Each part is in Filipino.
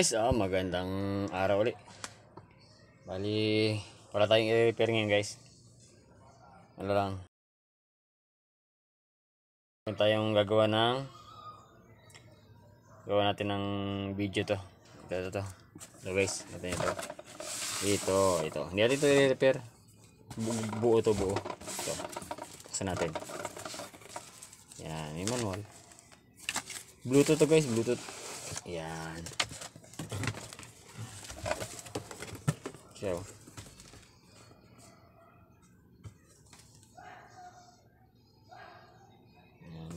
guys, magandang araw ulit. Bali, wala tayong i-repair ngayon guys. Ano lang, tayong gawa natin ng video to. Ito guys, ito. Hindi natin ito i-repair. Buo. Ito. Buksan natin. Yan, may manual. Bluetooth to guys, Bluetooth. Yan. So,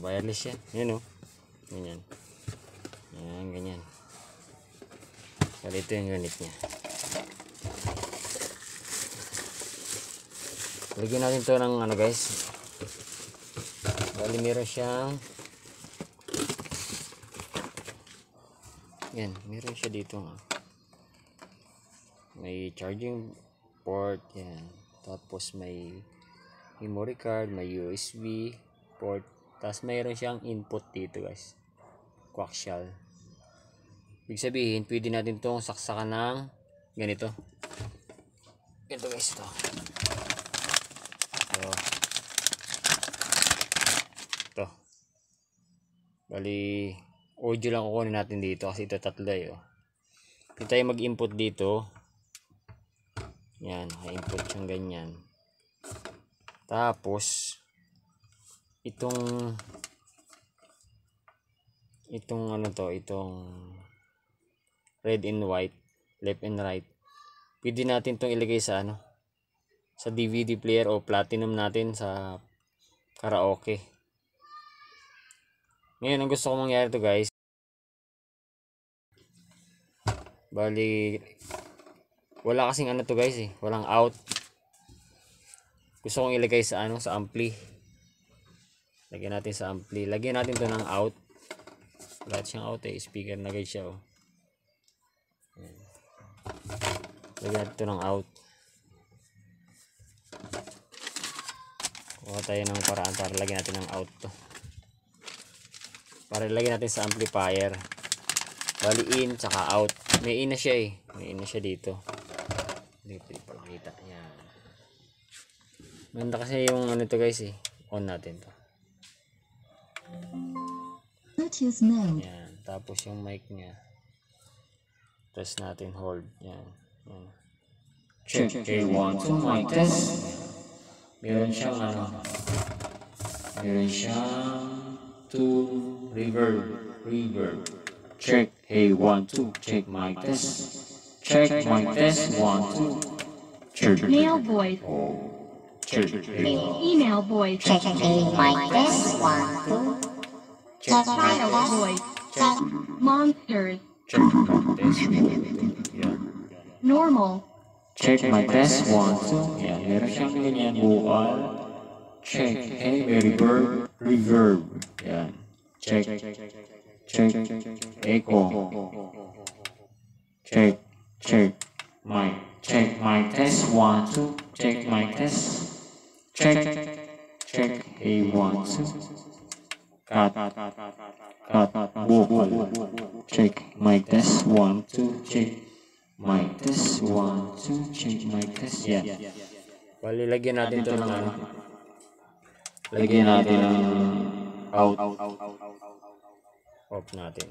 wireless yan. Yan o. Ganyan. Yan, ganyan. Kaya ito yung unit niya. Lagyan natin to ng ano guys. Bali meron siyang yan, meron siya dito may charging port yan, tapos may memory card, may USB port, tapos mayroon siyang input dito guys, coaxial. Ibig sabihin pwede natin itong saksakan ng ganito. Ito guys, ito bali audio lang kukunin natin dito kasi ito tatlo Hindi tayo mag-input dito. Yan, naka-input siyang ganyan. Tapos itong itong red and white, left and right, pwede natin itong ilagay sa sa DVD player o platinum natin sa karaoke. Ngayon, ang gusto ko mangyari to guys, bali wala kasing to guys walang out. Gusto kong ilagay sa sa ampli. Lagyan natin sa ampli. Lagyan natin to ng out. Wala siyang out speaker na guys siya Lagyan natin to ng out. Kuha tayo ng paraan para lagyan natin ng out to. Para ilagyan natin sa amplifier. Bali in tsaka out. May in na siya May in na siya dito. Hindi pala kita. Yan. Ganda kasi yung to guys On natin to. Yan. Tapos yung mic niya. Press natin hold. Yan. Check. K1 2 mic test. Meron siyang meron siyang 2 reverb. Check. Hey, 1 2. Check mic test. Check mic test. 1 2. Check. Male voice. Check. Female voice. Check mic test. 1 2. Check Child voice. Check. Monsters. Check mic test. Yan. Normal. Check mic test. 1 2. Yan. Meron siyang ganyan vocal. Check. Hey, reverb. Yan. Check. Echo. Check. Mic. Check mic test. 1 2. Check mic test. Check. A1 2. Cut. Vocal. Check mic test. 1 2. Check mic test. 1 2. Check mic test. Yan. Bali, lagyan natin ito ng lagyan natin ng out. Off natin.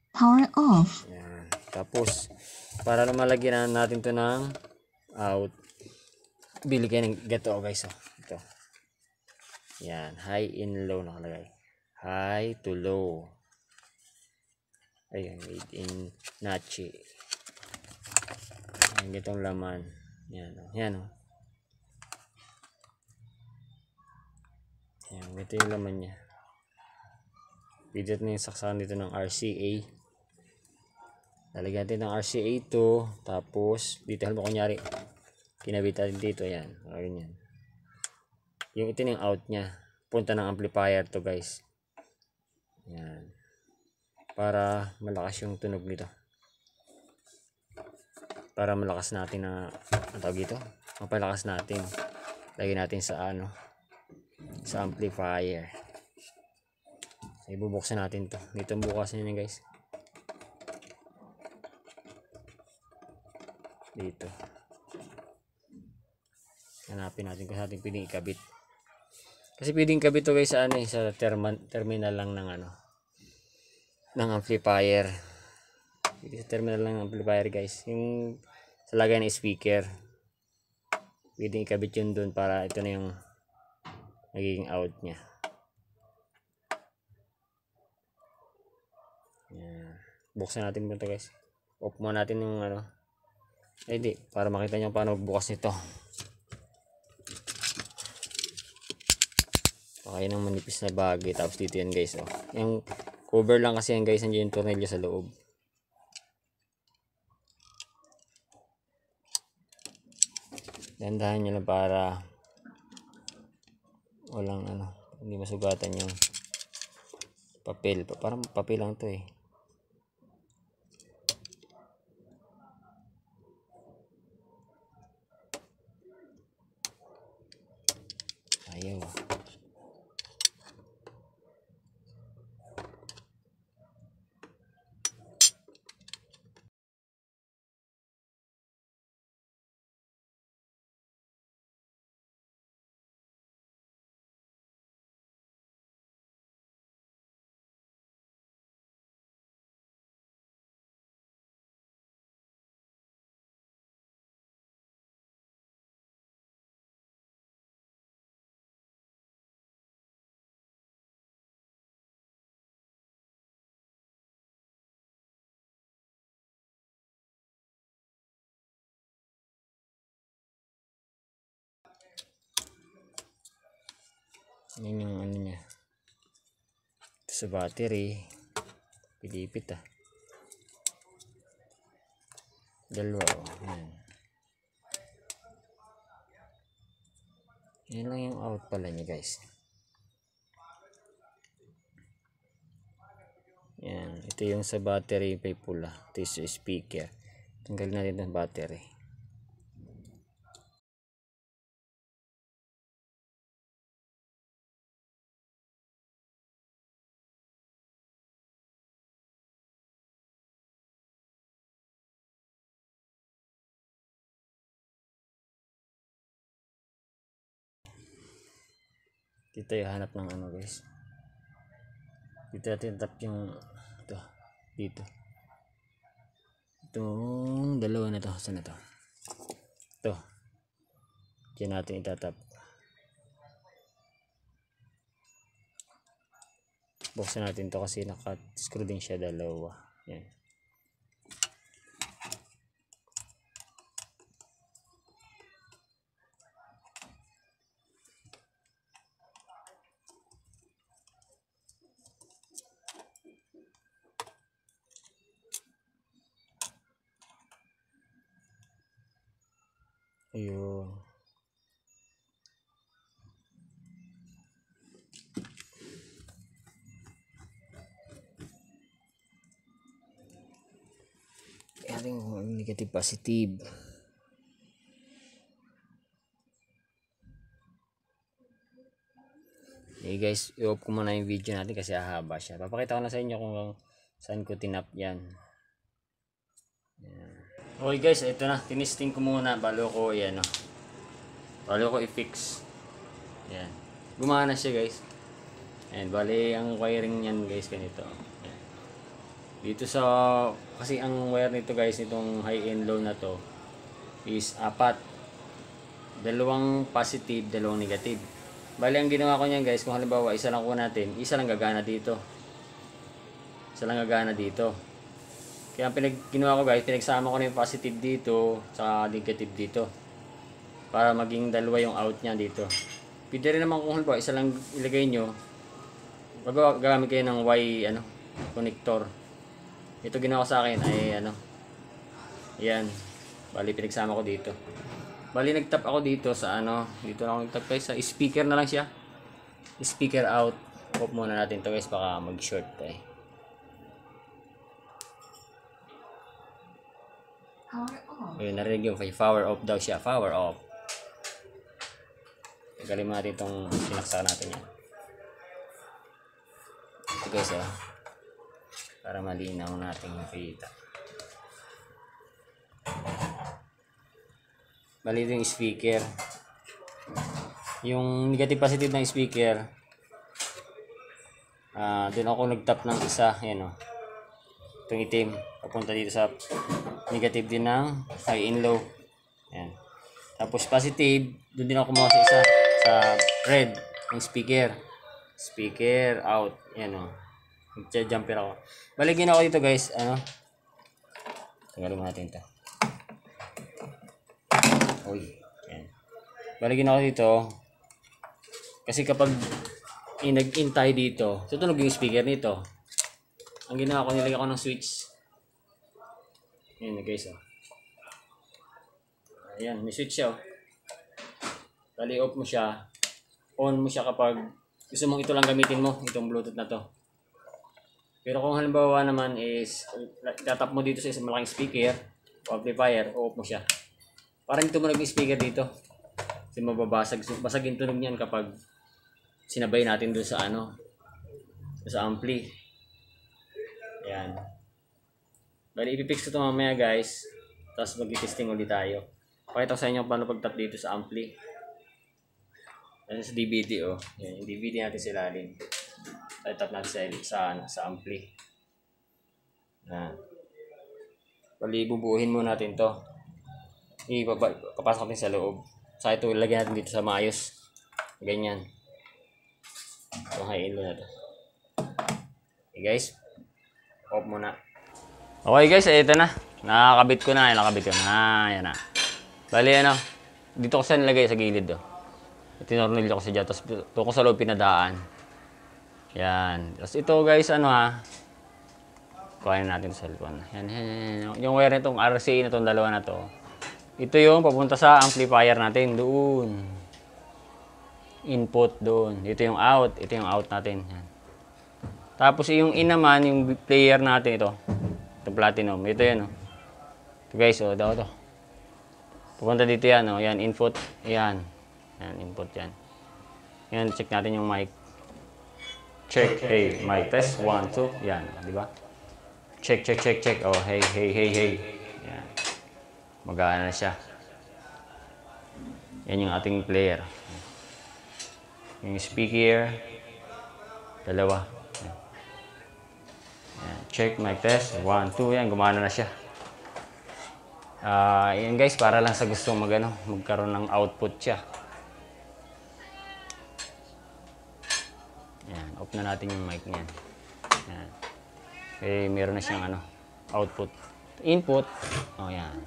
Power off. Yan. Tapos, para na malagyan natin ito ng out, bili kayo ng gato guys. Ito. Yan. High in low nakalagay. High to low. Ayan. Made in Nachi. Ayan. Gatong laman. Yan. Yan. Yan. Ito yung laman niya. Pwede natin yung saksakan dito ng RCA. Lalagyan natin ng RCA ito. Tapos, dito halimbawa kunyari, kinabit natin dito. Ayan. Ganyan. Yung ito yung out niya. Punta ng amplifier to guys. Ayan. Para malakas yung tunog nito. Para malakas natin na, ang tawag ito? Mapalakas natin. Lagyan natin sa sa amplifier. Ibubuksan natin to. Dito bukas niya guys. dito. Hanapin natin kung natin pwedeng ikabit. Kasi pwedeng ikabit to guys sa ano eh, sa terminal lang ng ano, ng amplifier. Pwede sa terminal lang ng amplifier guys. Yung sa lagay ng speaker. Pwedeng ikabit yun doon para ito na yung magiging out niya. Yan. Buksan natin ito guys. Off mo natin yung ano. Ay di, para makita nyo paano magbukas nito. Pakay ng manipis na bagay. Tapos dito yan guys. Oh. Yung cover lang kasi yan guys. Nandiyan yung tornilyo sa loob. Dandahan nyo lang para walang ano. Hindi masugatan yung papel. Parang papel lang to eh. Ayaw. Yan yung ano niya. Ito sa battery. Pilipit ah. Dalawa oh. Yan. Yan lang yung out pala niya guys. Yan. Ito yung sa battery may pula. Ito yung sa speaker. Tanggalin natin yung battery. Dito yung hanap ng ano guys. Dito natin tap yung ito. Dito. Itong dalawa na to. Saan na to? Ito. Diyan natin itatap. Buksan natin to kasi naka-screw din siya dalawa. Yan. Ayun. Ating negative positive. Okay guys, i-off ko muna yung video natin kasi hahaba siya. Papakita ko na sa inyo kung saan ko tinap yan. Yan. Okay guys, ito na. Tinisting ko muna balo ko yan. Oh. Balo ko i-fix. Yan. Gumana siya guys. And bali ang wiring niyan guys ganito. Yan. Dito sa kasi ang wire nito guys nitong high and low na to is 4. Dalawang positive, dalawang negative. Bali ang ginawa ko niyan guys, kung halimbawa isa lang ko natin, isa lang gagana dito. Isa lang gagana dito. Kaya ang ginawa ko guys, pinagsama ko na yung positive dito sa negative dito. Para maging dalawa yung out niya dito. Pwede rin naman kung halimbawa isa lang ilagay nyo, gagamit kayo ng Y connector. Ito ginawa ko sa akin ay yan. Bali pinagsama ko dito. Bali nagtap ako dito sa dito lang ako nagtap guys, sa speaker na lang siya. Speaker out. Off muna natin to guys, baka mag-short eh. Power off. Ayun, narinig yung power off daw siya. Power off. Tagalin mo natin itong sinaksak natin yan. Ito guys para malinaw natin makita. Bali ito yung speaker. Yung negative positive ng speaker, doon ako nag-tap ng isa. Yan o. Itong itim. Papunta dito sa negative din ng high and low. Yan. Tapos positive, doon din ako kumuha sa isa. Sa red ng speaker. Speaker out. Yan o. Nag-jumper ako. Baligyan ako dito guys. Tanggalin mo natin ito. Uy. Yan. Baligyan ako dito. Kasi kapag nag-in tayo dito, tutunog yung speaker nito. Ang ginawa ko, nilagay ko ng switch. Ayan guys. Ayan, may switch siya. Bali off mo siya. On mo siya kapag gusto mong ito lang gamitin mo, itong Bluetooth na to. Pero kung halimbawa naman is tatap mo dito sa isang malaking speaker o amplifier, off mo siya. Para hindi tumunog yung speaker dito. Kasi mababasag. Basag yung tunog niyan kapag sinabay natin doon sa sa ampli. Ayan. Bali ipipix ko ito mamaya guys. Tapos mag-testing ulit tayo. Pakita ko sa inyo paano pag-tap dito sa ampli. Yan sa DVD oh. Yan, yung DVD natin sa ilalim. Tap natin sa ampli. Yan. Bali bubuuhin muna natin to. Papasok natin sa loob. Sa ito ilagay natin dito sa maayos. Ganyan. Itong high and low na to. Okay guys. Off muna. Okay guys, ito na. Nakakabit ko na. Yan na. Bali dito ko sa nilagay sa gilid oh. Tinornil ko sa dyan. Tapos ito ko sa loob pinadaan. Yan. Tapos ito guys, kuhanin natin sa cellphone. Yan. Yung wire nitong RCA na itong dalawa na to. Ito yung papunta sa amplifier natin. Doon. Input doon. Ito yung out. Ito yung out natin. Yan. Tapos yung in naman, yung player natin ito. Ito platinum. Ito yan. Ito guys, ito. Pupunta dito yan. Yan, input. Yan. Yan, input yan. Yan, check natin yung mic. Check. Hey, mic test. 1, 2. Yan, di ba? Check. Oh, hey. Yan. Magana na siya. Yan yung ating player. Yung speaker. Dalawa. Yan. Check, mic test. 1, 2. Yan, gumana na siya. Yan guys, para lang sa gusto magkaroon ng output siya. Yan, off na natin yung mic niyan. Yan. Eh, meron na siyang output. Input. Oh, yan.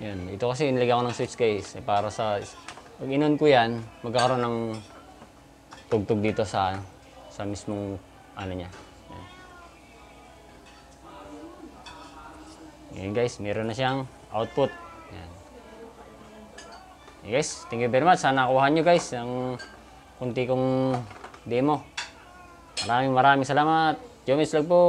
Yan. Ito kasi nilagyan ko ng switch guys. Para sa pag inon ko yan, magkakaroon ng tugtog dito sa mismong niya. Yan. Yan guys, meron na siyang output. Yan. Yan guys, thank you very much. Sana nakuha nyo guys ang kunti kong demo. Maraming salamat. Jomis Vlog po.